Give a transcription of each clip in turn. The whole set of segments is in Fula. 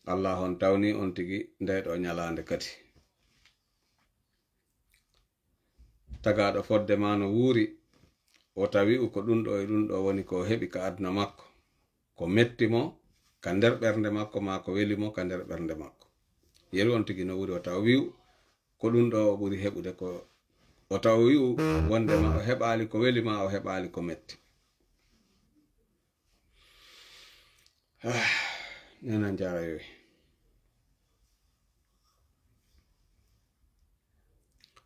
Allah on tawni on tigi ndeɗo nyalande kadi tagaɗo fodde ma no wuuri o tawi ko ɗum ɗo e ɗum ɗo woni ko heɓi ka aduna makko ko metti mo ka nder ɓernde makko ma ko weli mo ka nder ɓernde makko yeru on tigi no wuuri o taw wi'u ko ɗum ɗo o ɓuri heɓude ko o taw wi'u wonde ma o heɓali ko weli ma o heɓali ko metti nena jarayoyi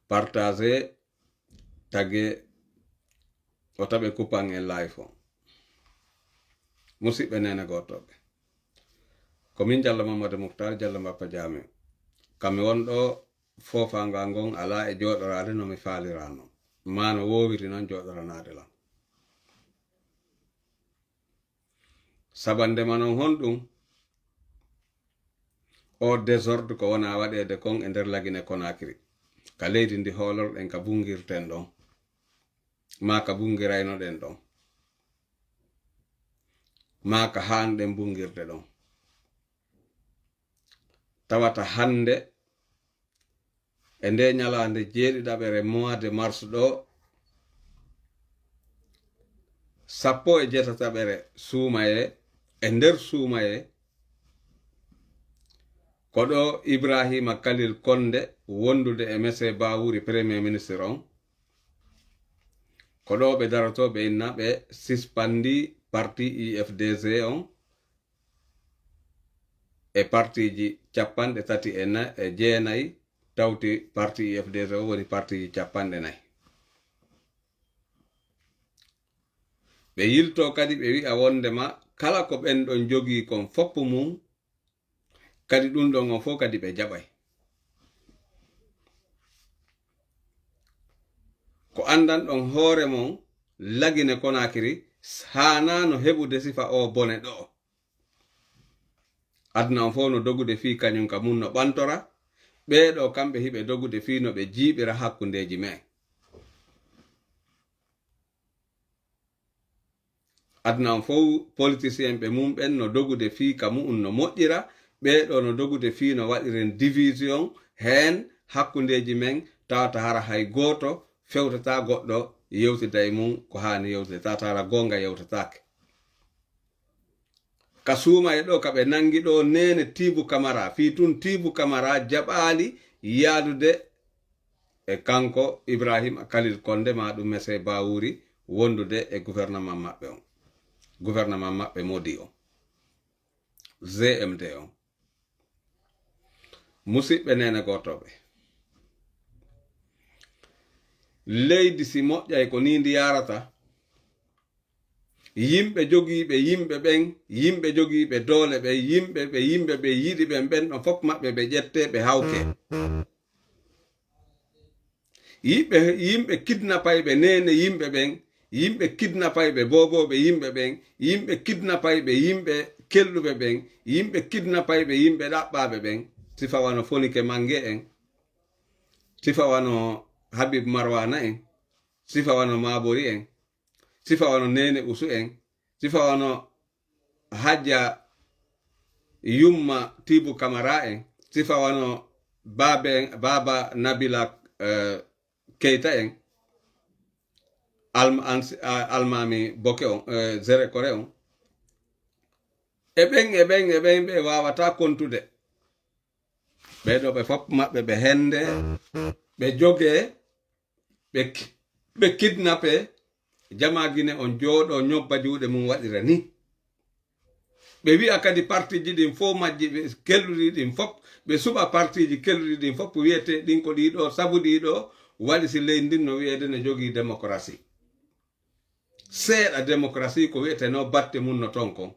partager tagge o taɓe kupan e live o musidɓe nene gotoɓe komin Diallo Mamadou Mouhtar Diallo Mbappa Diame kami wonɗo fofangal ngon ala e joɗorade no mi falirano mano wowiri noon joɗoranade lam sabande manon honɗum o désordre ko wona waɗede kon e nder lagine Conakry ka leydi ndi hoolorɗen ka bungirten ɗon ma ka bungirayno ɗen ɗon ma ka hanɗen bungirde ɗon tawata hande e nde nyalande jeeɗiɗaɓere mois de mars ɗo 17 suumaye e nder suumaye ko ɗo Ibrahima Khalil Konde wondude e messe Bawuri premier ministre on ko ɗo ɓe daroto ɓe inna ɓe sispandi parti IFDC on e partiji 39 tawti parti IFDC o woni partiji 40 ɓe yilto kadi ɓe wi'a wondema kala ko ɓen ɗon jogi kon foppu mum kadi ɗum ɗon on fof kadi ɓe jaɓay ko andan ɗon hoore mon lagine Conakry hana no heɓude sifa o bone ɗo aduna on fof no dogude fi kañum ka mum no ɓantora ɓeɗo kamɓe hiɓe dogude fi no ɓe jiiɓira hakkundeji men aduna on fof politicien ɓe mum ɓen no dogude fi ka mum no moƴƴira ɓeɗo no dogude fi no waɗiren division hen hakkundeji men tawata hara hay goto fewtata goɗɗo yewtida e mum ko hani yewtide tawata hara gonga yewtatake ka suuma e ɗo kaɓe nangi ɗo nene Tibu Camara fi tun Tibu Camara jaɓali yaadude e kanko Ibrahima Khalil Konde ma ɗum messe Bawuri wondude e gouvernement maɓɓe on gouvernement maɓɓe modi on GMD on musidɓe nene gotoɓe leydi si moƴƴay ko ni ndi yarata yimɓe jogiiɓe yimɓe ɓen yimɓe jogiiɓe doole ɓe yimɓe ɓe yiɗi ɓen ɓen ɗon fof maɓɓe ɓe ƴette ɓe hawke yimɓe kidnapayɓe nene yimɓe ɓen yimɓe kidnapayɓe boboɓe yimɓe ɓen yimɓe kidnapayɓe yimɓe kelluɓe ɓen yimɓe kidnapayɓe yimɓe ɗaɓɓaɓe ɓen sifa wano Fonike Mange en sifa wano Habib Marwana en sifa wano Mabori en sifa wano Nene Usu en sifa wano Hadja Yumma Tibu Camara en sifa wano Baba Nabila Keita en Almami Boke on Zere Kore on e ɓen ɓe wawata kontude ɓeɗo ɓe fopp maɓɓe ɓe hende ɓe joge ɓe kidnappe jamagine on jooɗo ñobba juuɗe mum waɗira ni ɓe wi'a kadi partiji ɗin fof majji ɓe kelluɗi ɗin fof ɓe suɓa partiji kelluɗi ɗin fof wiyete ɗin ko ɗiɗo sabu ɗiɗo waɗi si leydi ndin no wiyede ne jogii démocratie seeɗa démocratie ko wiyete no batte mum no ton kon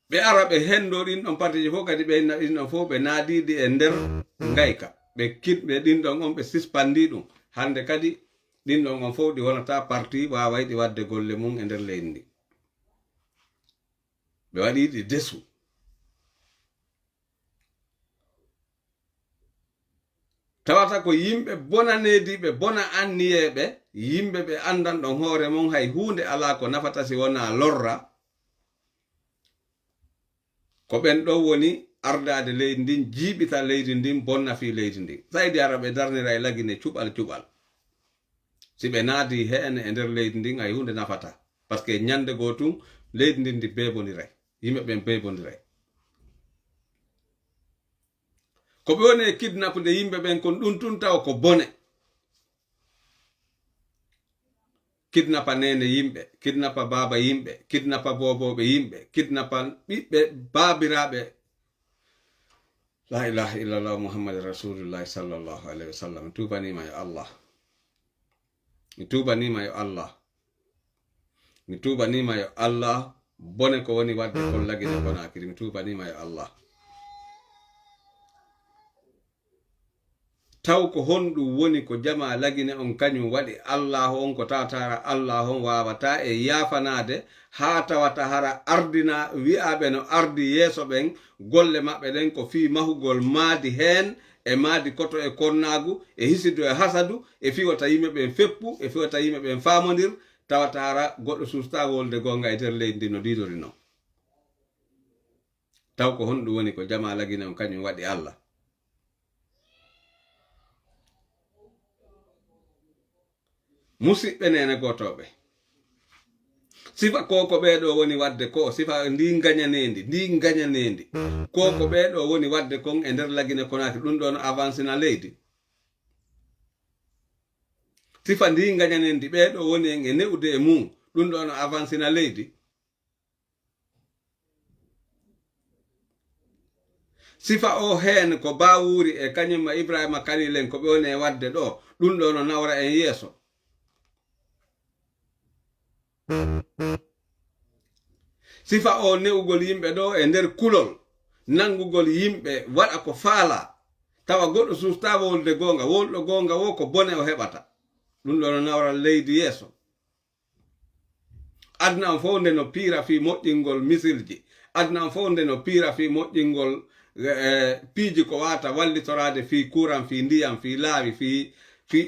ɓe ara ɓe hendo ɗin ɗon partiji fof kadi ɓe ɗin ɗon fof ɓe naadiɗi e nder ngayka ɓe kiɗɓe ɗin ɗon on ɓe sispandi ɗum hande kadi ɗin ɗon on fof ɗi wonata parti waway ɗi wadde golle mum e nder leydi ndi ɓe waɗi ɗi desu tawata ko yimɓe bonanediɓe bona anniyeɓe yimɓe ɓe andan ɗon hoore mum hay hunde ala ko nafata si wona lorra ko ben do woni ardade leydi ndin jibita leydi ndin bonna fi leydi ndin saydi arabe darnira e lagine cubal si be naadi heen e nder leydi ndin ay hunde nafata parce que nyande go tum leydi ndin di beboniray yimbe ben beboniray ko be woni kidnapude yimbe ben kon dun tun taw ko bone kidnapa nene yimbe kidnapa baba yimbe kidnapa bobobe yimbe kidnapa bibbe babirabe la ilaha illallah muhammad rasulullah sallallahu alaihi wasallam tubani ma ya allah mi tubanima yo allah mi tubanima yo allah bone ko woni wadde kon lagine Konakiri mi tubanima yo allah taw ko hondu woni ko jama lagine on kanyum wadi allah on ko tatara allah on wawata e yafanade ha tawata hara ardina wi'abe no ardi yeso ben golle mabbe den ko fi mahugol maadi hen e maadi koto e konnagu e hisidu e hasadu e fi wata yimbe ben feppu e fi wata yimbe ben famondir tawata hara goddo susta wolde gonga e ter leydi no didori no taw ko hondu woni ko jama lagine on kanyum wadi allah musibbe nene gotobe sifa koko beedo woni wadde ko sifa ndi ganyanendi koko beedo woni wadde kon e nder lagine Konakiri dun don avance na leydi sifa ndi ganyanendi beedo woni en e neude e mum dun don avance na leydi sifa o hen ko bawuri e kanyum Ibrahima Kalilen ko be woni wadde do dun don nawra en yeso sifa o neugol yimbe do e nder kulol nangugol yimbe wada ko faala tawa goddo susta wolde gonga woldo gonga wo ko bone o hebata dum do nawra leydi yeso adna fonde no pira fi moddingol misilji adna fonde no pira fi moddingol piiji ko wata wallitorade fi kuran fi ndiyam fi laawi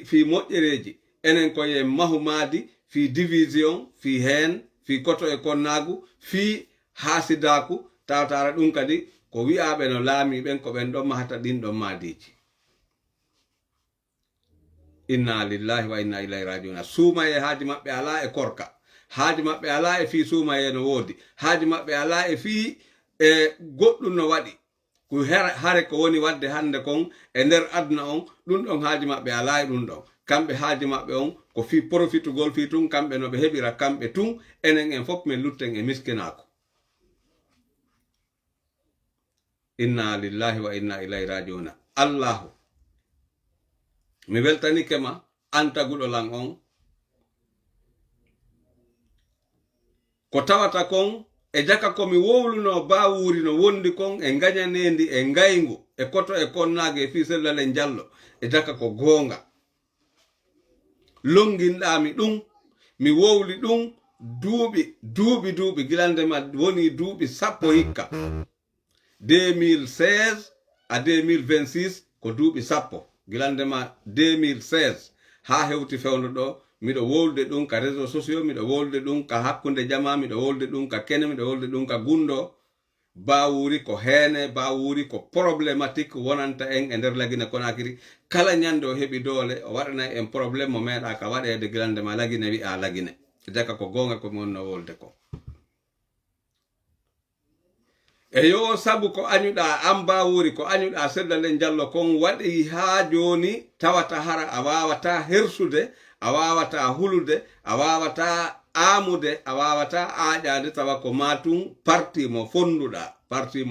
fi modjereji enen ko ye mahumadi fi division fi hen fi koto e konnagu fi hasidaku tawtara dum kadi ko wi'abe no laami ben ko ben do mahata din do madiji inna lillahi wa inna ilaihi rajiun suma e haaji mabbe ala e korka haaji mabbe ala e fi suma e no wodi haaji mabbe ala e fi goddum no wadi ku hare ko woni wadde hande kon e nder aduna on dum don haaji mabbe ala e dum don kambe haaji mabbe on ko fi profitugol fi tun kambe no be hebira kambe tun enen en fop men lutten e miskinako inna lillahi wa inna ilaihi rajiun allah mi weltani kema antagudo lang on ko tawata kon e jaka ko mi wowluno bawuri no wondi kon e ganyanendi e ngayngu e koto e konnage fi sellale jallo e jaka ko gonga longindami dum mi wowli dum duubi gilande ma woni duubi sappo hikka 2016 a 2026 ko duubi sappo gilande ma 2016 ha hewti fewno do mido wolde dum ka réseaux sociaux mido wolde dum ka hakkunde jama mido wolde dum ka kene mido wolde dum ka gundo bawuri ko hene bawuri ko problématique wonanta en e nder lagine Konakiri kala nyande o hebi dole o wadana en problème mo meeda ka wadede gilande ma lagine wi a lagine jaka ko gonga ko mon no wolde ko e yo sabu ko anyuda am bawuri ko anyuda seddale jallo kon wadi ha joni tawata hara a wawata hersude a wawata hulude a wawata amude a wawata aajade tawa ko matum parti mo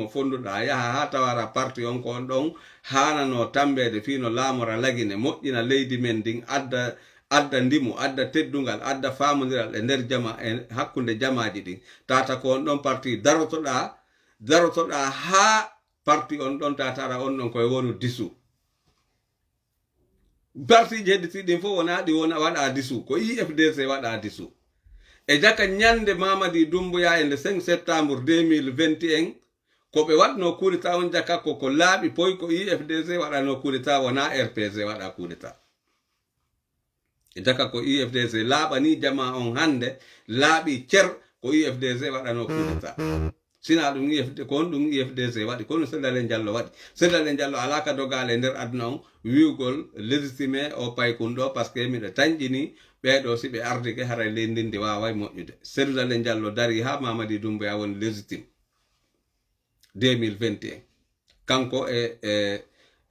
fonduda yaha ha tawara parti on ko don hanano tambede fino lamora lagine moƴƴina leydi men din adda ndimu adda teddungal adda famodiral e nder jama e hakkunde jamaji din tata ko on don parti darotoda ha parti on don tatara on don koy wonu disu parti jedditi din fo wona di wona wada disu ko IFDC wada disu e jaka nyande Mamadi Doumbouya e le 5 septembre 2021 ko be wadno kurita on jaka ko laabi poy ko IFDC wada no kurita wona RPC wada kurita e jaka ko IFDC laabani jama on hande laabi cer ko IFDC wada no kurita sina ɗum IFD ko on ɗum IFDC waɗi kono Seydalen Diallo waɗi Seydalen Diallo alaka dogale nder aduna on wiugol légitimé o paykun ɗo par ce que miɗo tañƴini ɓeɗo si ɓe ardike haray leyndindi waway moƴƴude Seydalen Diallo dari ha Mamadi Doumbouya woni légitime 2021 kanko e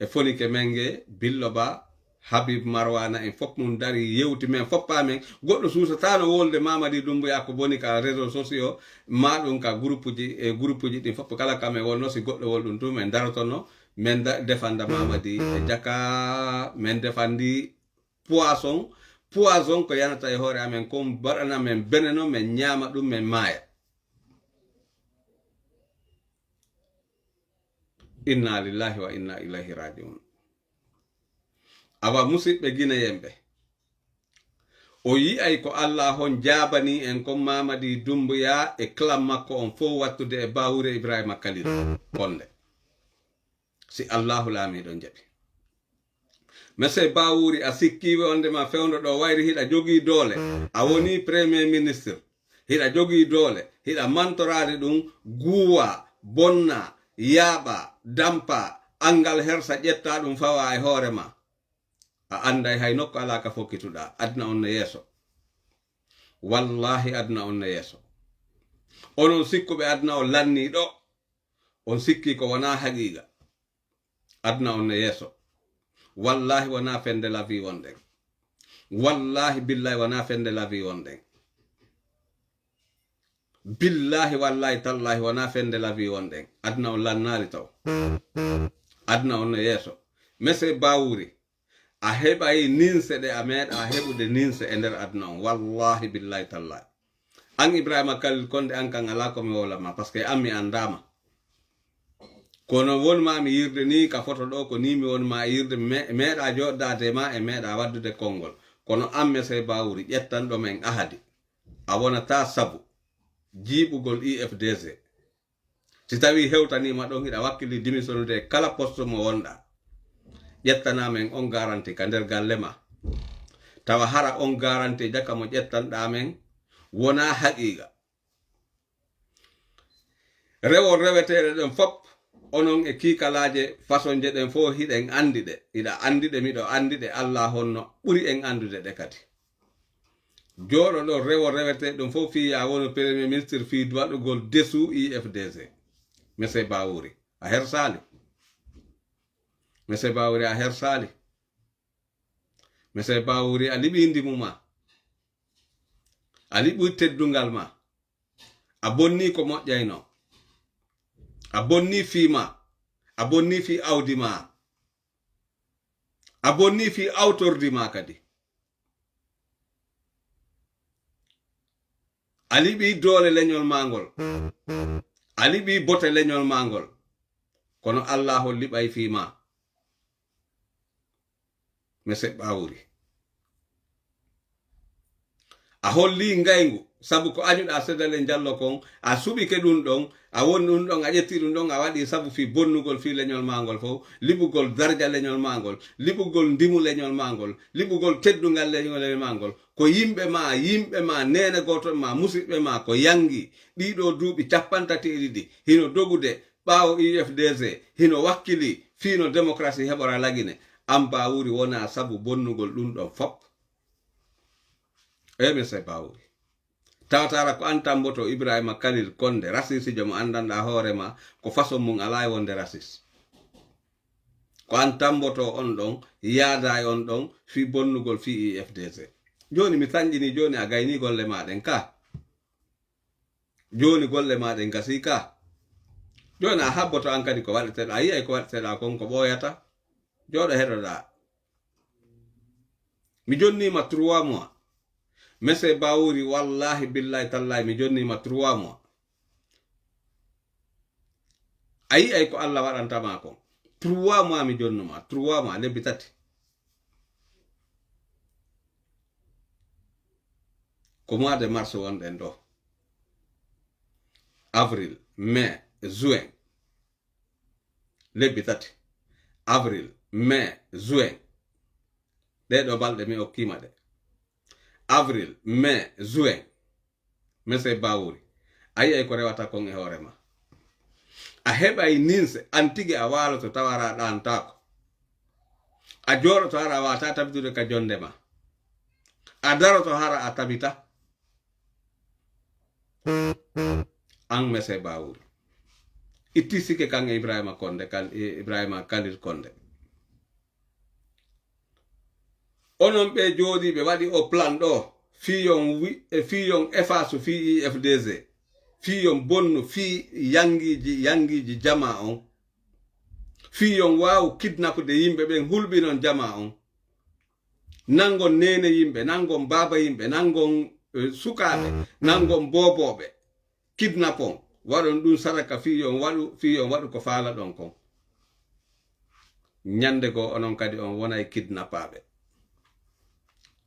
Fonike Mengue Billo Ba Habib Marwana en fop mum dari yewti men foppa men goɗɗo suusatano wolde Mamadi Doumbouya ko boni ka réseaux sociaux ma ɗum ka groupe ji ɗin fop kala kamen wonno si goɗɗo wol ɗum tu men darotono men defanda Mamadi e jaka men defandi poisson ko yanata e hoore amen comme baɗana men beneno men ñama ɗum men maaya inna lillahi wa inna ilayhi rajiun awa musidɓe Guinéen o yi'ay ko Allah hon jabani en comme Mamadi Doumbouya e clam makko on fof wattude e Bawure Ibrahima Khalil Konde si Allahu laamiɗo jaɓi monsieur Bawuri a sikkiwe ondema fewndo ɗo wayri hiɗa jogii doole a woni premier ministre hiɗa jogii doole hiɗa mantorade ɗum guwa bonna yaaɓa dampa angal hersa ƴetta ɗum fawa e hoore ma a anday hay nokko ala ka fokkituɗa adna on no yeeso wallahi adna on no yeeso onon sikkuɓe adna o lanni ɗo on sikki ko wona haqiqa adna on no yeeso wallahi wona fende la vie wonɗen wallahi billahi wona fende la vie wonɗen billahi wallahi tallahi wona fende la vie wonɗen adna on lannari taw adna on no yeeso monsieur Bawuri a heɓay ninse ɗe a meeɗa heɓude ninse e nder aduna on wallahi billahi tallahi an Ibrahima Khalil Konde an kan ala komi wolama par ce que an mi andama kono wonmami yirde ni ka photo ɗo ko ni mi wonma yirde meeɗa joɗdade ma e meeɗa waddude konngol kono an monsieur Bawuri ƴettanɗo men ahadi a wonata sabu jiiɓugol IFDC si tawi hewtanima ɗon hiɗa wakkili démissionnude kala poste mo wonɗa ƴettanamen on garanti ka nder galle ma tawa hara on garanti jaka mo ƴettanɗa men wona haqiqa rewol reweteɗe ɗen fop onon e kiikalaje façon je ɗen fo hiɗen andi ɗe hiɗa andi ɗe miɗo andi ɗe Allah honno ɓuri en andude ɗe kadi joɗo ɗo rewol rewete ɗum fo fi ya wono premier ministre fi waɗugol dessous IFDC monsieur Bawuri a hersali monsieur Bawuri a hersali monsieur Bawuri a liɓi ndimu ma a liɓi teddungal ma a bonni ko moƴƴayno a bonni fi ma a bonni fi awdi ma a bonni fi awtordi ma kadi a liɓi doole leñol mangol a liɓi bote leñol mangol kono Allah hol liɓay fi ma monsieur Bawuri a holli ngaygu sabu ko añuɗa Seydalen Diallo kon a suɓike ɗum ɗon a woni ɗum ɗon a ƴetti ɗum ɗon a waɗi sabu fi bonnugol fi leñol mangol fof liɓugol darja leñol mangol liɓugol ndimu leñol mangol liɓugol teddungal leñol mangol ko yimɓe ma nene goto ma musidɓe ma ko yangi ɗiɗo duuɓi 33 hino dogude ɓaawo IFDC hino wakkili fino démocratie heɓora lagine an Bawuri wona sabu bonnugol ɗum ɗon fop monsieur Bawuri tawatara ko an tamboto Ibrahima Khalil Konde raciste jomo andanɗa hoorema ko façon mum ala e wonde raciste ko an tamboto on ɗon yaada e on ɗon fi bonnugol fi IFDC joni mi tañƴini joni a gayni golle maɗen ka joni golle maɗen gasi ka joni a habboto an kadi ko waɗeteɗa a yiyay ko waɗeteɗa kon ko ɓooyata joɗo heɗoɗa mi jonnima 3 mois monsieur Bawuri wallahi billahi tallahi mi jonnima 3 mois a yiyay ko Allah waɗantama kon 3 mois mi jonnuma 3 mois lebbi tati ko mois de mars wonɗen ɗo avril mai juin lebbi tati avril mai juin ɗeɗo balɗe mi okkima ɗe avril mai juin monsieur Bawuri a yiyay ko rewata kon e hoorema a heɓay ninse antigi a waloto tawara ɗantako a joroto hara a wata tabitude ka jonde ma a daroto hara a tabita an mese bawuri itti sike kan Ibrahima Konde kan Ibrahima Khalil Konde onon ɓe jooɗi ɓe waɗi o plan ɗo fiyon efface fi IFDG fiyon bonnu fi yangiji jama on fiyon wawu kidnapde yimɓe ɓen hulɓinon jama on nangon nene yimɓe nangon baba yimɓe nangon sukaɓe nangon boboɓe kidnapon waɗon ɗum sadaka fiyon waɗu ko faala ɗon kon nyande go onon kadi on wonay kidnapaɓe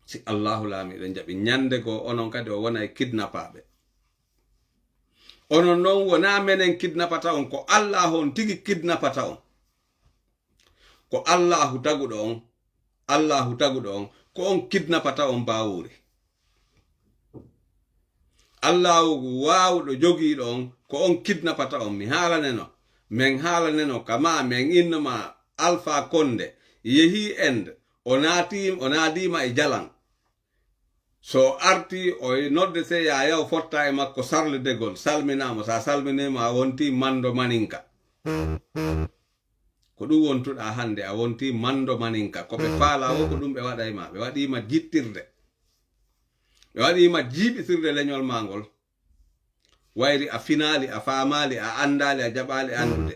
si Allahu laamiɗo jaɓi nyande go onon kadi o wonay kidnapaɓe onon non wona menen kidnapata on ko Allah on tigi kidnapata on ko Allahu taguɗo on ko on kidnapata on bawuri Allahu wawɗo jogiɗo on ko on kidnapata on mi haalaneno men haalaneno kama men innoma Alpha Konde yehi ende o naadima e jalan so arti o nodde se yayaw fotta e makko Charles de Gaulle salminama sa salminima a wonti mando maninka ko ɗum wontuɗa hande a wonti mando maninka ko ɓe faala wo ko ɗum ɓe waɗayma ɓe waɗima jittirde ɓe waɗima jiiɓitirde leñol mangol wayri a finali a famali a andali a jaɓali andude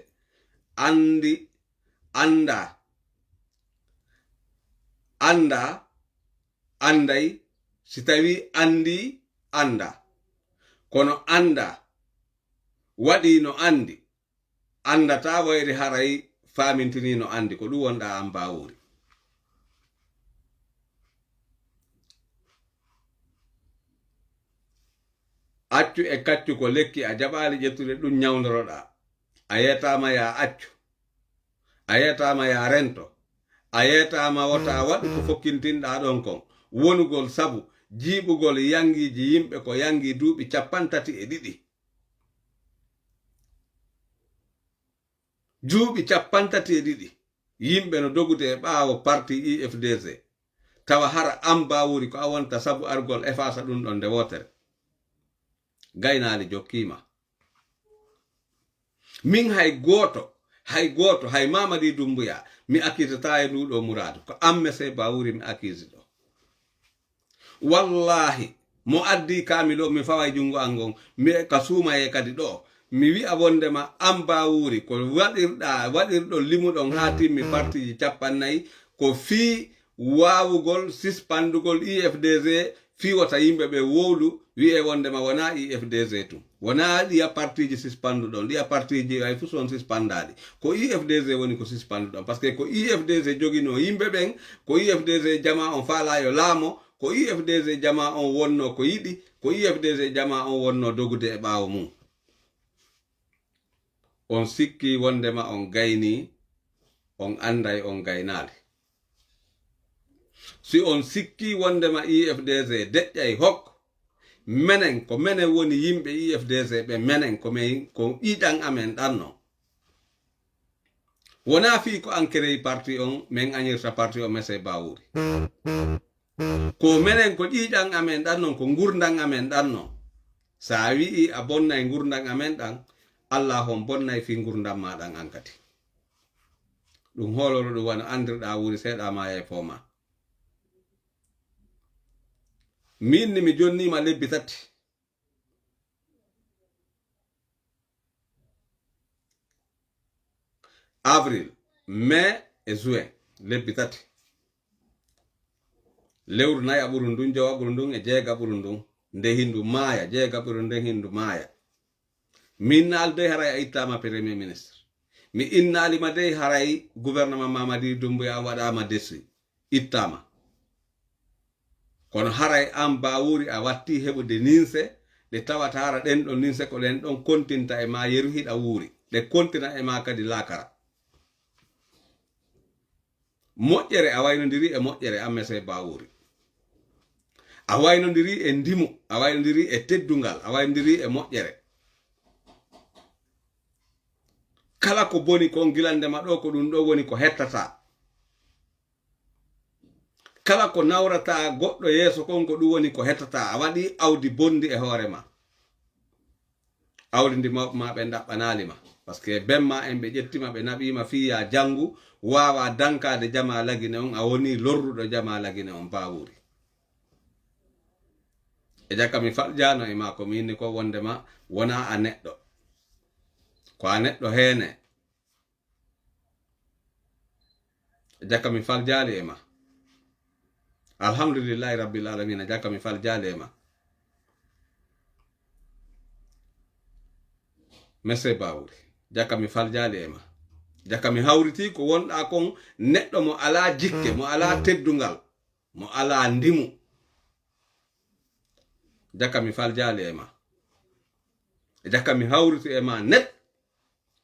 anday si tawi andi anda kono anda waɗi no andi andata wayri haray famintini no andi ko ɗum wonɗa an bawuri accu e kaccu ko lekki a jaɓali ƴettude ɗum nyawdoroɗa a yetama ya accu a yetama ya rento a yetama wota waɗu ko fokkintinɗa ɗon kon wonugol sabu jiiɓugol yangiji yimɓe ko yangi duuɓi 32 duuɓi 32 yimɓe no dogude e ɓaawo parti IFDG tawa hara am bawuri ko a wonta sabu argol efface ɗum ɗon nde wotere gaynali jokkima min hay goto hay Mamadi Doumbouya mi akkitata e nduɗo muradu ko amme se bawuri mi akkisi ɗo wallahi mo addi kamilo mi fawa jungo angon mi ka suumaye kadi ɗo mi wi'a wondema am bawuri ko waɗirɗo limuɗon ha timmi partiji 40 ko fii wawugol sispandugol IFDG fiwata yimɓe ɓe wowlu wi'e wondema wona IFDG tum wona ɗiya partiji sispanduɗon ɗiya partiji ay fu son sispandaɗi ko IFDG woni ko sispanduɗon par ce que ko IFDG jogino yimɓe ɓen ko IFDG jama on faalayo laamo ko IFDG jama on wonno ko yiɗi ko IFDG jama on wonno dogude e ɓaawo mum on sikki wondema on gayni on anday on gaynali si on sikki wondema IFDG deƴƴay hokko menen ko menen woni yimɓe IFDG ɓe menen ko ƴiƴan amen ɗanno wona fi ko ankere parti on men añirta parti o mese bawuri ko menen ko ƴiƴan amen ɗannon ko gurdan amen ɗanno sa wi'i a bonnay gurdan amen ɗan Allah on bonnay fi gurdan maɗan ankati ɗum holoro ɗum wona andirɗa wuri seeɗa ma e foma min ni mi jonnima lebbi 3 avril mai e juin lebbi 3 lewru 4 aɓuru ndun 5 aɓuru ndun e 6 aɓuru ndun nde hindu maaya 6 aɓuru nde hindu maaya min naalde haray a ittama premier ministre mi innalima dey haray gouvernement Mamadi Doumbouya waɗama desi ittama kono haray an bawuri a watti heɓude ninse ɗe tawata hara ɗen ɗon ninse ko ɗen ɗon kontinta e ma yeru hiɗa wuuri ɗe kontina e ma kadi laakara moƴƴere a waynodiri e moƴƴere ammese bawuri a waynodiri e ndimu a waynodiri e teddungal a waynodiri e moƴƴere kala ko boni kon gilande ma ɗo ko ɗum ɗo woni ko hettata kala ko nawrata goɗɗo yeeso kon ko ɗum woni ko hettata a waɗi awdi bondi e hoore ma awdi ndi mawɓe ma ɓe ɗaɓɓanalima par ce que bemma en ɓe ƴettima ɓe naɓima fiya janngu wawa dankade jama lagine on a woni lorruɗo jama lagine on Bawuri e jakka mi faljano e ma ko mi inni ko wondema wona a neɗɗo ko a neɗɗo hene e jakka mi faljali e ma alhamdulillahi rabbil alamin e jakka mi faljali e ma messe Bawuri jakka mi faljali e ma jakka mi hawriti ko wonɗa kon neɗɗo mo ala jikke mo ala teddungal mo ala ndimu jakka mi faljali e ma jakka mi hawriti e ma net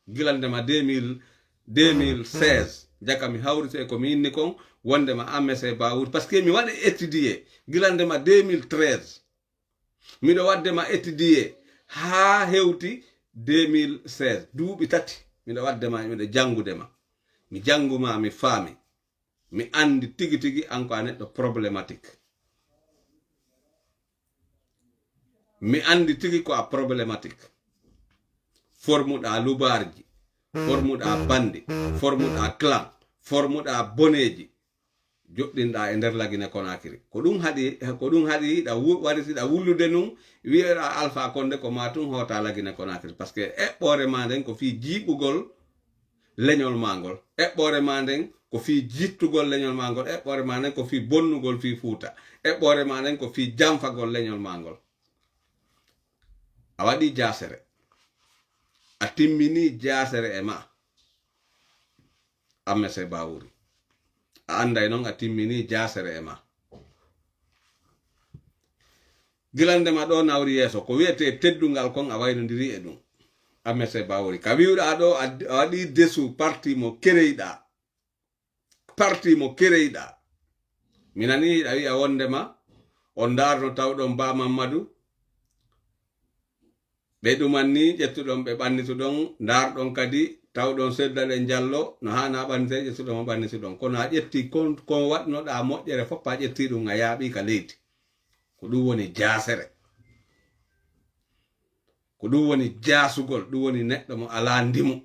gilandema 2016 jakka mi hawriti e ko mi inni kon wondema messe Bawuri parce que mi waɗi étudier gilandema 2013 miɗo waddema étudier ha hewti 2016 duuɓi tati miɗo waddema miɗo jangudema mi janguma mi faami mi andi tigi tigi an ko a neɗɗo problématique mi andi tigi ko a problématique formuɗa lubarji formuɗa bandi formuɗa clan formuɗa boneji joɗɗinɗa e nder lagine Konakiri ko ɗum haɗi ɗa waritiɗa wullude nun wiyeɗa Alpha Condé ko ma tun hota lagine Konakiri par ce que eɓɓore ma nden ko fi jiiɓugol leñol ma ngol eɓɓore ma nden ko fi jittugol leñol ma ngol eɓɓore ma nden ko fi bonnugol fi Fuuta eɓɓore ma nden ko fi jamfagol leñol ma ngol a waɗi jasere a timmini jasere e ma messe Bawuri a anday noon a timmini jasere e ma gilandema ɗo nawri yeeso ko wiyete teddungal kon a waynodiri e ɗum messe Bawuri ka wiwɗa ɗo a waɗi desu parti mo kereyɗa minani a wi'a wondema on darno tawɗon Ba Mamadou ɓe ɗumanni ƴettuɗon ɓe ɓannituɗon darɗon kadi tawɗon seddaɗe Diallo no hana ɓannite ƴettuɗon o ɓannituɗon kono a ƴetti kon waɗnoɗa moƴƴere fof a ƴetti ɗum a yaaɓi ka leydi ko ɗum woni jasere ko ɗum woni jasugol ɗum woni neɗɗo mo ala ndimu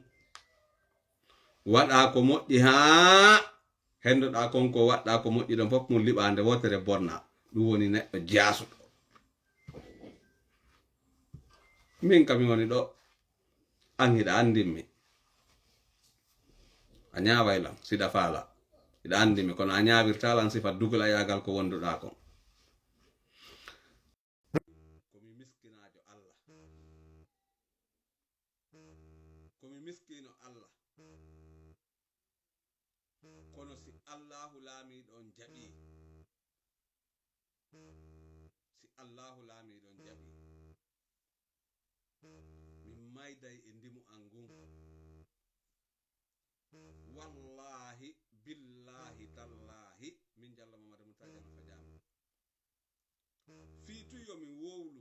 waɗa ko moƴƴi ha hendoɗa kon ko waɗɗa ko moƴƴi ɗon fof mum liɓande wotere bonna ɗum woni neɗɗo jasuɗo min kam mi woni ɗo an hiɗa andinmi a ñawaylam siɗa faala hiɗa andinmi kono a ñawirtalan sifa dugla yagal ko wonduɗa kon komi miskinajo Allah komi miskino Allah kono si Allahu laamiɗon jaɓi si Allahu laamiɗon jaɓi min mayday e ndimu an ngun wallahi billahi tallahi min Diallo Mamadou Moutada no fajama fiitu yomi wowlu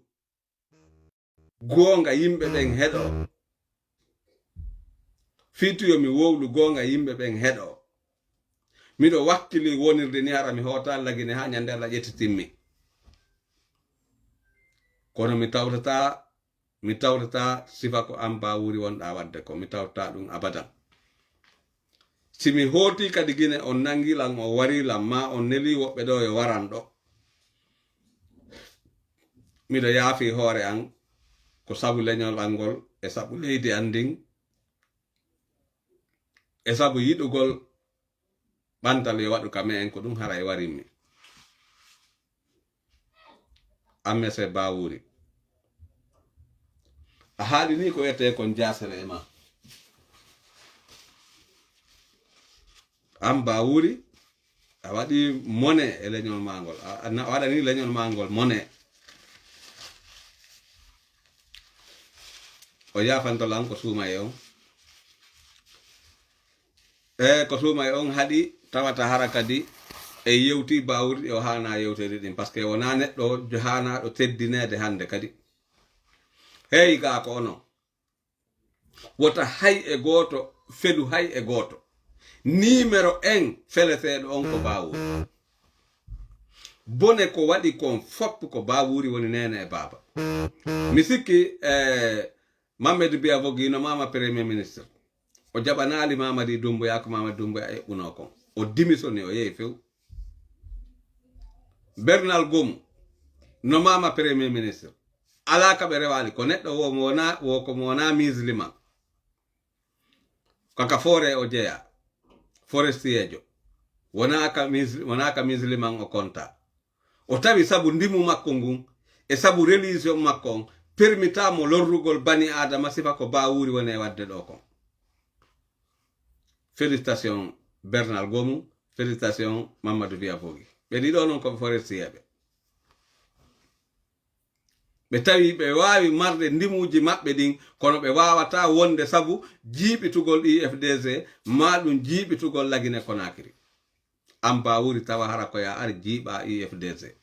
goonga yimɓe ɓen heɗo fiitu yomi wowlu goonga yimɓe ɓen heɗo miɗo wakkili wonirde ni hara mi hota lagine ha ñande Allah ƴettitimmi kono mi tawtata sifa ko an Bawuri wonɗa wadde ko mi tawtata ɗum abadan si mi hooti kadi gine on nangilan o warilan ma on neli woɓɓe ɗo e waran ɗo miɗo yaafi hoore an ko sabu leñol an ngol e sabu leydi an ndin e sabu yiɗugol ɓantal yo waɗu kame en ko ɗum hara e warinmi messe Bawuri a haali ni ko wiyete kon jasere e ma an Bawuri a waɗi mone e leñol ma ngol a waɗani leñol ma ngol mone o yafantolan ko suuma e on ko suuma e on haɗi tawata hara kadi e yewti Bawuri o hana yewtede ɗin par ce que wona neɗɗo hanaɗo teddinede hande kadi hey ga ko ono wota hay e goto felu hay e goto numéro 1 feleteɗo on ko Bawuri bone ko waɗi kon fop ko Bawuri woni nene e baba mi sikki Mamadou Biya Vogino mama premier ministre o jaɓanali Mamadi Doumbouya ko Mamadi Doumbouya eɓɓuno kon o démissionné o yehi few Bernal Gomu no mama premier ministre ala ka ɓe rewali ko neɗɗo wo mo wona musulman kaka fore o jeeya forestiejo wona ka musulman o konta o tawi sabu ndimu makko ngun e sabu religion makko on permitamo lorrugol bani adama sifa ko Bawuri woni wadde ɗo kon félicitation Bernal Gomu félicitation Mamadou Biya Vogi ɓe ɗiɗo noon koɓe forestieɓe ɓe tawi ɓe wawi marde ndimuji maɓɓe ɗin kono ɓe wawata wonde sabu jiiɓitugol IFDC ma ɗum jiiɓitugol Lagine Conakry an Bawuri tawa hara koya ari jiiɓa IFDC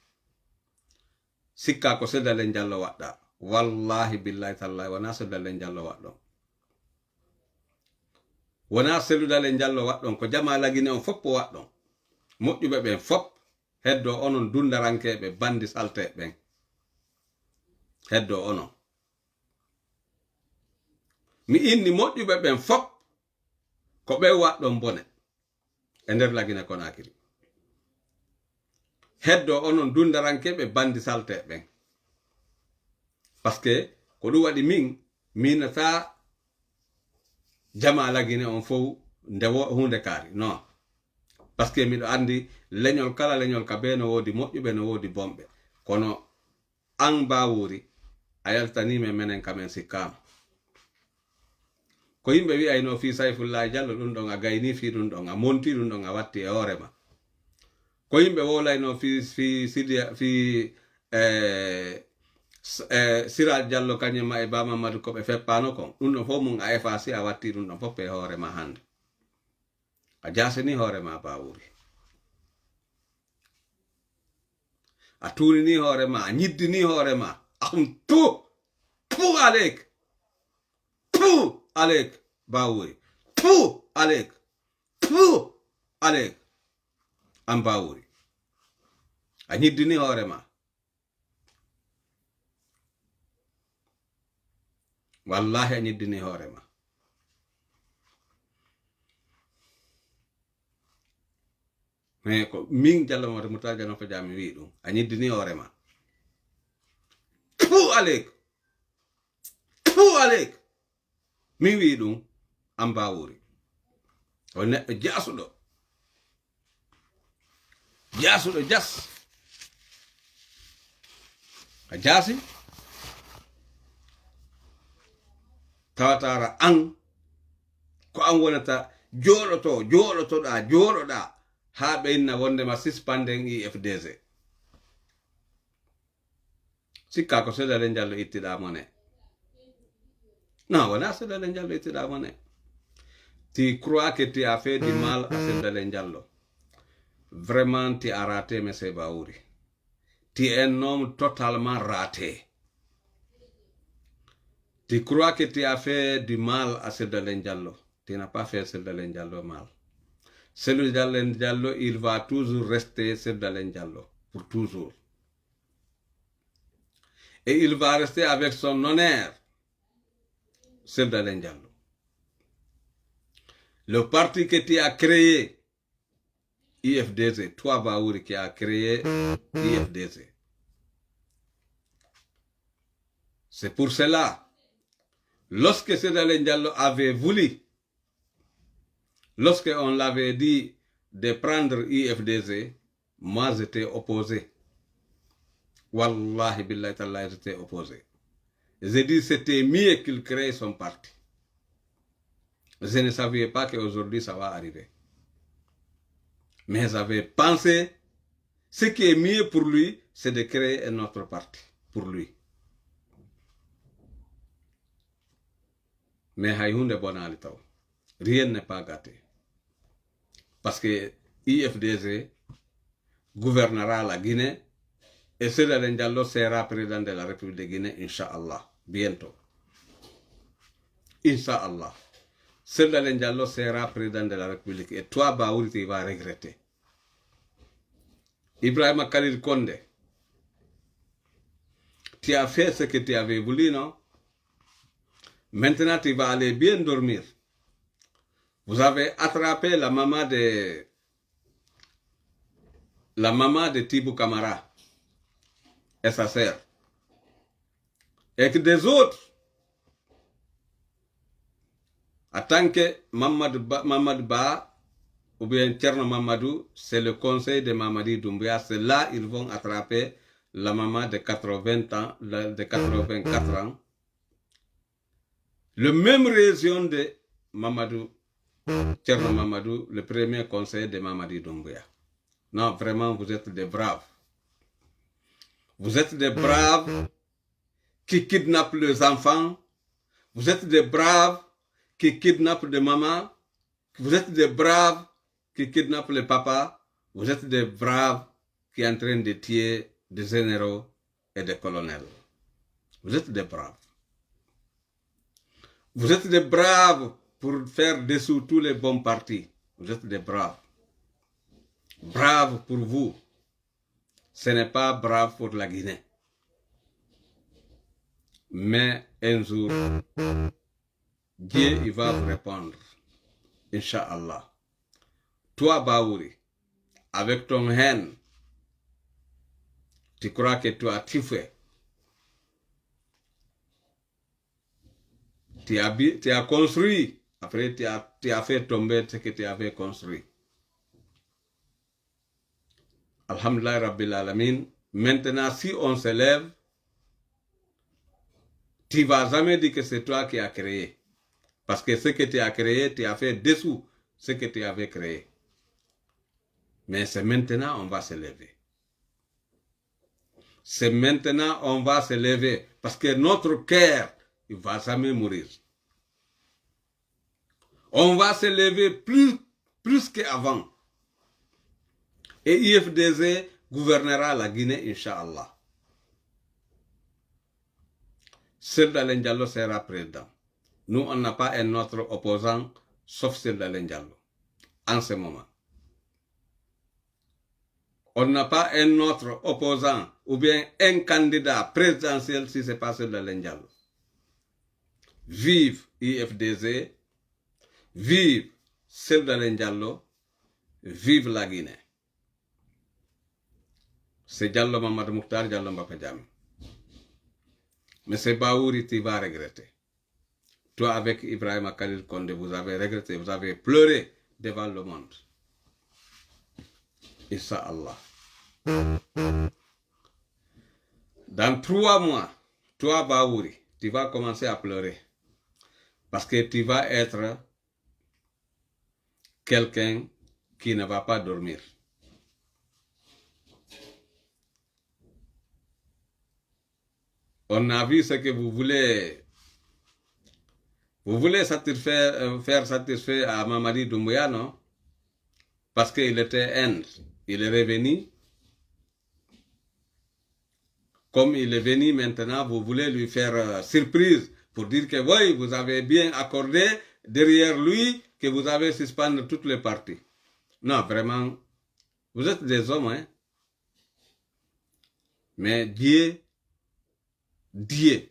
sikka ko Sédalen Diallo waɗɗa wallahi billahi tallahi wona Sédalen Diallo waɗɗon wona Sédalen Diallo waɗɗon ko jama Lagine on fop o waɗɗon moƴƴuɓe ɓen fop heddo onon dundarankeɓe bandi salte ɓen heddo onon mi inni moƴƴuɓe ɓen fop ko ɓe waɗɗon bone e nder Lagine Conakry heddo onon dundarankeɓe bandi salte ɓen par ce que ko ɗum waɗi min minata jama Lagine on fof nde hunde kaari non par ce que miɗo andi leñol kala leñol ka be no wodi moƴƴuɓe no wodi bomɓe kono an Bawuri a yaltanime menen kamen sikkama ko yimɓe wi'ayno fi Sayfullahi Diallo ɗum ɗon a gayni fi ɗum ɗon a monti ɗum ɗon a watti e hoorema ko yimɓe wolayno fi Siraj Diallo kañumma e Ba Mamadou ko ɓe feppano kon ɗum ɗon fof mum a effacé a watti ɗum ɗon fof e hoorema hande a jasini hoorema Bawuri a tuunini hoorema a ñiddini hoorema ahum tout alek Bawuri tout alek an Bawuri a ñiddini hoorema wallahi a ñiddini hoorema mais ko min Diallo Mamadou Moutar Diallo ko jami wi ɗum a ñiddini hoorema tout alek min wi ɗum an Bawuri o neɗɗo jasuɗo jas a jaasi tawatara an ko an wonata joɗoɗa ha ɓeyna wondema suspenden IFDC sikka ko Sédalen Diallo ittiɗa mone non wona Sédalen Diallo ittiɗa mone tu crois que tu as fait du mal à Sédalen Diallo vraiment tu as raté monsieur Bawuri tu es un homme totalement raté tu crois que tu as fait du mal à Sédalen Diallo tu n'as pas fait Sédalen Diallo mal Sédalen Diallo il va toujours rester Sédalen Diallo pour toujours et il va rester avec son honneur Sédalen Diallo le parti que tu as créé IFDC toi Bawuri qui a créé IFDC c'est pour cela lorsque Sédalen Diallo avait voulu lorsque on l'avait dit de prendre IFDC, moi j'étais opposé. Wallahi billahi tallahi j'étais opposé. J'ai dit c'était mieux qu'il crée son parti. Je ne savais pas qu'aujourd'hui ça va arriver. Mais j'avais pensé, ce qui est mieux pour lui, c'est de créer un autre parti pour lui. Mais Haïhounde Bonali Taw, rien n'est pas gâté. Parce que IFDC gouvernera la Guinée et Sédalen Diallo sera président de la République de Guinée, Inch'Allah, bientôt. Inch'Allah. Seydou Diallo sera président de la République. Et toi, Baouri, tu vas regretter. Ibrahima Khalil Condé, tu as fait ce que tu avais voulu, non? Maintenant, tu vas aller bien dormir. Vous avez attrapé la maman de Tibou Kamara et sa sœur. Et que des autres, en tant que Mamadou Ba ou bien Tcherno Mamadou, c'est le conseil de Mamadi Doumbouya. C'est là ils vont attraper la maman de 80 ans, de 84 ans. Le même région de Mamadou, Tcherno Mamadou, le premier conseil de Mamadi Doumbouya. Non, vraiment, vous êtes des braves. Vous êtes des braves qui kidnappent les enfants. Vous êtes des braves qui kidnappent des mamans. Vous êtes des braves qui kidnappent les papas. Vous êtes des braves qui sont en train de tuer des généraux et des colonels. Vous êtes des braves. Vous êtes des braves pour faire dessous tous les bons partis. Vous êtes des braves. Brave pour vous. Ce n'est pas brave pour la Guinée. Mais un jour, Dieu il va vous répondre. Inch'Allah. Toi, Baouri, avec ton haine, tu crois que tu as tout fait. Tu as construit. Après, tu as fait tomber ce que tu avais construit. Alhamdulillah Rabbil Alamin. Maintenant, si on se lève, tu ne vas jamais dire que c'est toi qui as créé. Parce que ce que tu as créé, tu as fait dessous ce que tu avais créé. Mais c'est maintenant on va se lever. C'est maintenant on va se lever. Parce que notre cœur, il ne va jamais mourir. On va se lever plus qu'avant. Et IFDZ gouvernera la Guinée, Inch'Allah. Seydou Diallo sera président. Nous, on n'a pas un autre opposant, sauf Seydou Diallo, en ce moment. On n'a pas un autre opposant, ou bien un candidat présidentiel si ce n'est pas Seydou Diallo. Vive IFDZ, vive Seydou Diallo, vive la Guinée. C'est Diallo Mamadou Mokhtar, Diallo Mbaka Diame. Mais c'est Baouri qui va regretter. Toi avec Ibrahima Khalil Condé, vous avez regretté, vous avez pleuré devant le monde. Inch'Allah. Dans 3 mois, toi Baouri, tu vas commencer à pleurer. Parce que tu vas être quelqu'un qui ne va pas dormir. On a vu ce que vous voulez. Vous voulez faire satisfaire à Mamadi Doumbouya, non? Parce qu'il était Inde. Il est revenu. Comme il est venu maintenant, vous voulez lui faire surprise pour dire que oui, vous avez bien accordé derrière lui que vous avez suspendu toutes les parties. Non, vraiment, vous êtes des hommes, hein? Mais Dieu,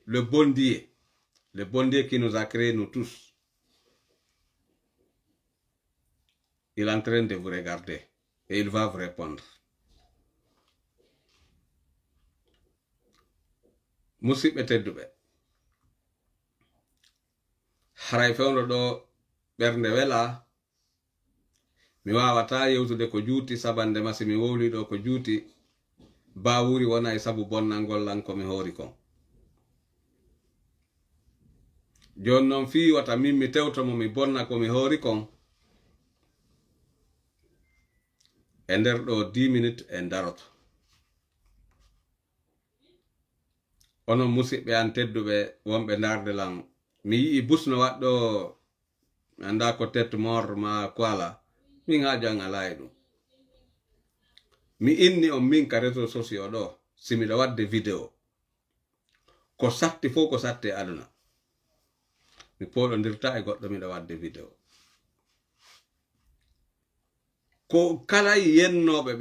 le bon Dieu qui nous a créés, nous tous, il est en train de vous regarder et il va vous répondre. Musidɓe tedduɓe, haray fewno ɗo ɓernde wela, mi wawata yewtude ko juuti sabande masi mi wowli ɗo ko juuti Baouri wona e sabu bonnal ngol ko mi hoori kon. Joni noon fi wata min mi tewtomo mi bonna ko mi hoori kon e nder ɗo 10 minutes e daroto. Onon musidɓe an tedduɓe wonɓe darde lan, mi yii busno waɗɗo anda ko tête mort ma kwala, min haaju an ala e ɗum. Mi inni on min ka réseaux sociaux ɗo simiɗa wadde vidéo ko satti fof ko satti aduna. mi poɗodirta e goɗɗo miɗo wadde vidéo ko kala yennoɓe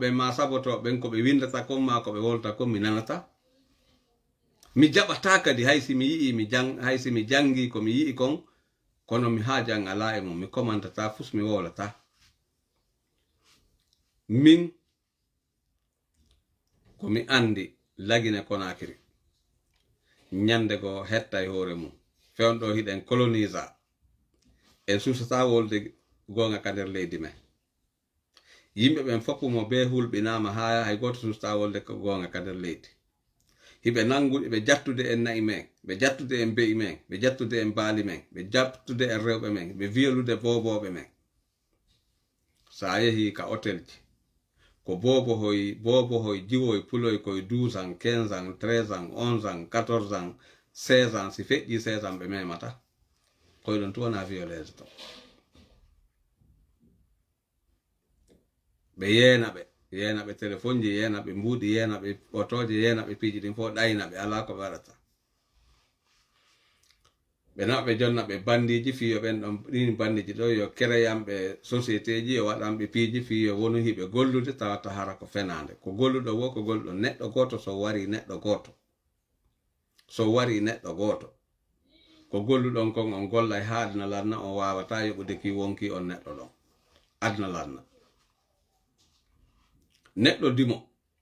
ɓen ma sabotoɓe ɓen ko ɓe windata kon ma ko ɓe wolta kon mi nanata mi jaɓata kadi haysi mi yii haysi mi jangi ko mi yii kon kono mi hajan ala e mum mi commandata fus mi wolata min ko mi andi Lagine Conakry ñande go hetta e hoore mum fewnɗo hiɗen colonisa en susata wolde gonga ka nder leydi men yimɓe ɓen fopp mo be hulɓinama ha hay goto susata wolde ko gonga ka nder leydi hiɓe nanguɗe ɓe jattude en nayi men ɓe jattude en be'i men ɓe jattude en baali men ɓe jattude en rewɓe men ɓe viyelude boboɓe men sa yehi ka hôtelji ko bobo hoy jiwoy puloy koye 12 ans 15 ans 13 ans 11 ans 14 ans 16 ans si feƴƴi 16 ans ɓe memata koye ɗon tuwona violese to ɓe yenaɓe téléphone ji yenaɓe mbuuɗi yenaɓe otoje yenaɓe piiji ɗin fo ɗaynaɓe ala ko ɓe waɗata ɓe naɓe jonnaɓe bandiji fiyo ɓen ɗon ɗin bandiji ɗo yo kereyamɓe société ji yo waɗanɓe piiji fiyo wonu hiɓe gollude tawata hara ko fenade ko golluɗo wo ko golluɗo neɗɗo goto so wari neɗɗo goto ko golluɗon kon on golla e haadna lanna on wawata yoɓude ki wonki on neɗɗo ɗon adna lanna neɗɗo dimo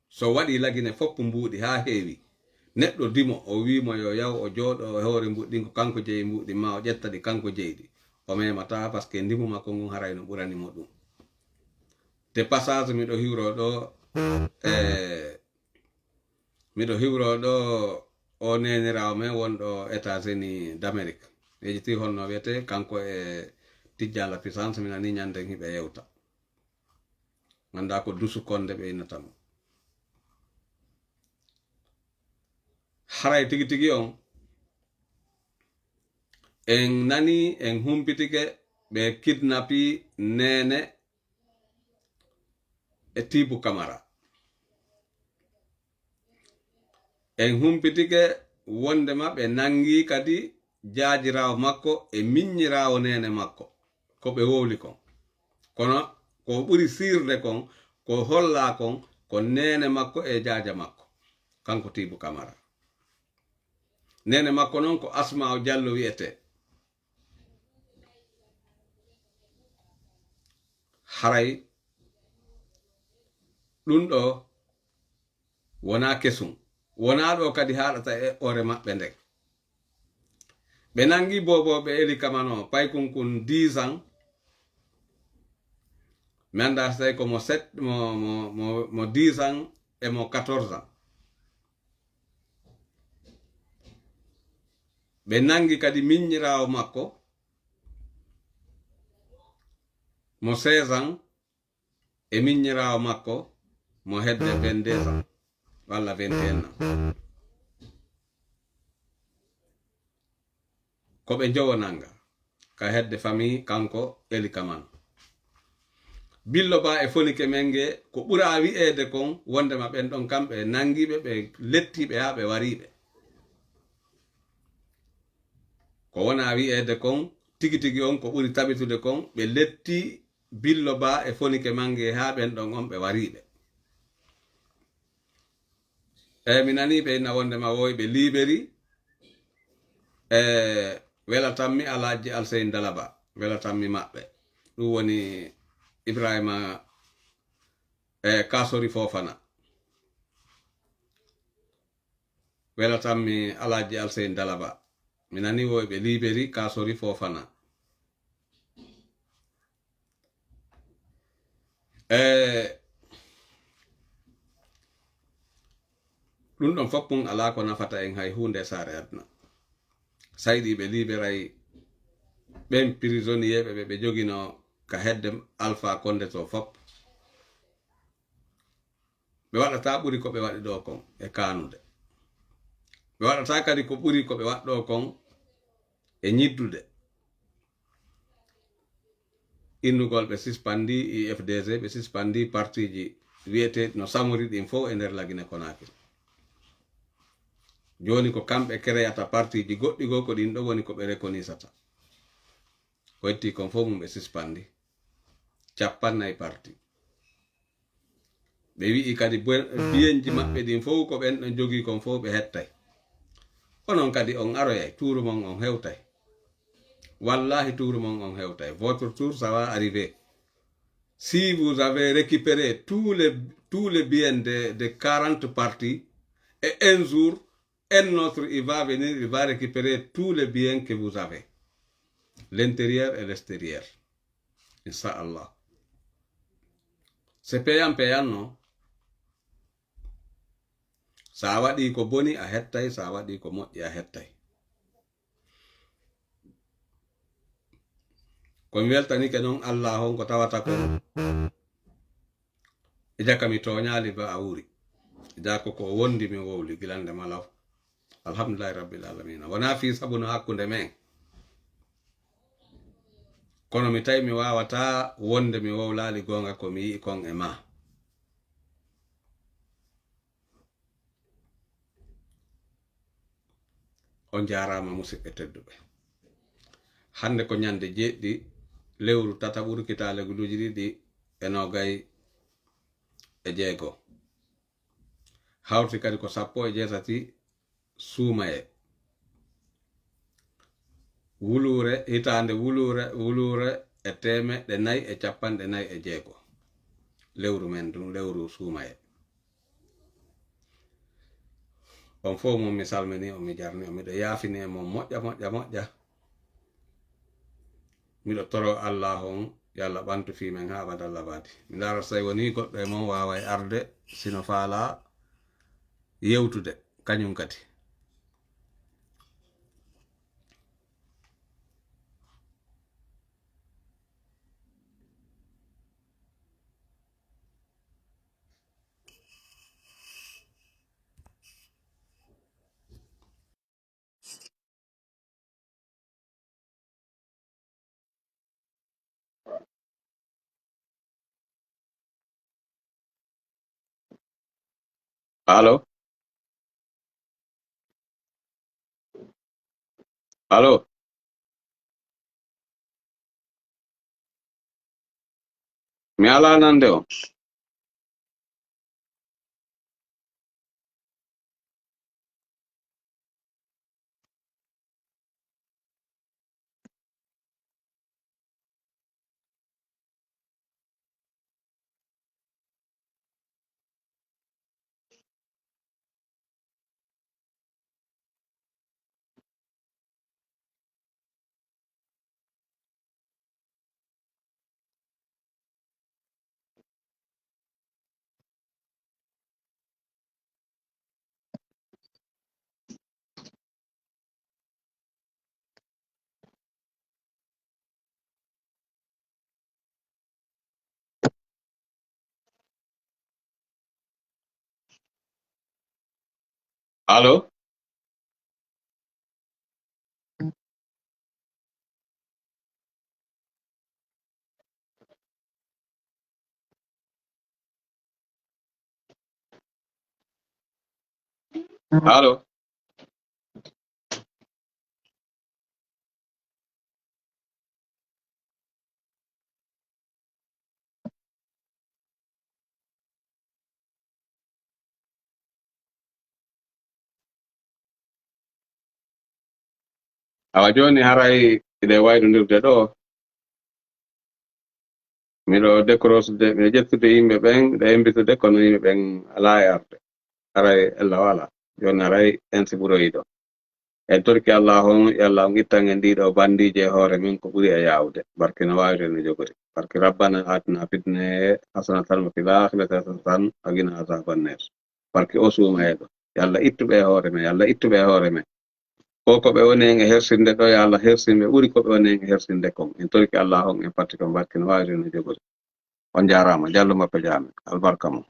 so waɗi Lagine fopp mbuuɗi ha heewi neɗɗo dimo o wimo yo yaw o jooɗo e hoore mbuɗɗin ko kanko jeeyi mbuɗi ma o ƴetta ɗi kanko jeyɗi o memata par ce que ndimu makko ngun harayno ɓuranimo ɗum de passage miɗo hiwro ɗo o nenirawo men wonɗo États-Unis d'Amérique ejiti honno wiyete kanko e Tidjala Puissance mi nani ñanden hiɓe yewta ganda ko Dusu Konde ɓe innatamo haray tigi tigi on en nani en humpitike ɓe kidnapi Nene e Tibou Camara en humpitike wondema ɓe nangi kadi jaajirawo makko e miññirawo Nene makko ko ɓe wowli kon kono ko ɓuri sirde kon ko holla kon ko Nene makko e jaaja makko kanko Tibou Camara Nene makko non ko Asma o Diallo wiyete haray ɗum ɗo wona kesum wona ɗo kadi haɗata e ore maɓɓe ndek ɓe nangi boboɓe Eli Kamano paykunkun 10 ans mi anda so tawi ko mo 10 ans e mo 14 ans ɓe nangi kadi miññirawo makko mo 16 ans e miññirawo makko mo hedde 22 ans walla 21 ans ko ɓe jowo nanga ka hedde famille kanko Eli Kamano Billo Ba e fonike menge ko ɓura wi'ede kon wondema ɓen ɗon kamɓe nangiɓe ɓe lettiɓe ha ɓe wariɓe ko wona wi'ede kon tigi tigi on ko ɓuri tabitude kon ɓe letti Billo Ba e fonike mange ha ɓen ɗon on ɓe wariɓe mi nani ɓe inna wondema woyɓe liberi welatanmi Alhaji Alseyne Dalaba welatanmi maɓɓe ɗum woni Ibrahima Kasori Fofana welatanmi Alhaji Alseyne Dalaba mi nani woyɓe liberi Kasori Fofana ɗum ɗon foppum ala ko nafata en hay hunde sare adna sayɗi ɓe liberay ɓen prisonnier ɓe jogino ka hedde Alpha Condé to fop ɓe waɗata ɓuri ko ɓe waɗi ɗo kon e kanude ɓe waɗata kadi ko ɓuri ko ɓe waɗɗo kon e ñiddude innugol ɓe suspandi IFDG ɓe suspandi parti ji wiyete no samori ɗin fof e nder Lagine Conakry joni ko kamɓe créata partiji goɗɗi go ko ɗin ɗo woni ko ɓe rekonisata ko hetti kon fof mum ɓe suspandi 50 parti ɓe wi'i kadi biyenji maɓɓe ɗin fof ko ɓen ɗon jogi kon fof ɓe hettay onon kadi on aroyay tour mon on hewtay wallahi tour mon on hewtay votre tour ça va arriver si vous avez récupéré tous les biens de 40 partis et un jour un autre il va venir, il va récupérer tous les biens que vous avez, l'intérieur et l'extérieur, Inch'Allah. C'est payant non. Sa waɗi ko boni a hettay, sa waɗi ko moƴƴi a hettay. Ko mi weltanike non Allah on ko tawata ko e jaka mi toñali ba a wuri jako ko wondi mi wowli gilande malaw alhamdulillahi rabbil alamin wona fi sabuno hakkunde men kono mi tawi mi wawata wonde mi wowlali gonga ko mi yi kon e ma on jarama musidɓe tedduɓe hande ko ñande jeɗɗi lewru tata ɓurkitale guluji ɗiɗi e nogay e jeego hawti kadi ko 17 suumaye wulure hitande wulure e 456 lewru men ɗum lewru suumaye on fof mum mi salmini on mi jarni on miɗo yaafini e mon moƴƴa miɗo toro Allah on yalla ɓantu fi men ha abadallah badi mi lara so woni goɗɗo e mon waway arde sino faala yewtude kañum kadi allo mi ala nande on allo allo awa joni haray ide waydondirde ɗo miɗo décroche miɗo ƴettude yimɓe ɓen ɗe embitude kono yimɓe ɓen ala e arde haray ella wala joni haray ensi ɓuroyiɗo en torki Allah on yalla on ittan en ɗiɗo bandije e hoore min ko ɓuri e yawde barke no wawiri no jogori barke rabbana atina fitne hasanatan wa fil akhirati hasanatan wa qina azaban nar barke o suumayeɗo yalla ittuɓe e hoore men yalla ittuɓe e hoore men ko ɓe woni en e hersinde ɗo ya Allah hersimɓe ɓuri ko ɓe woni en e hersinde kon en torki Allah on en patti kon barke no wawiri no jogori on jarama jallu mappe jamin albarka mo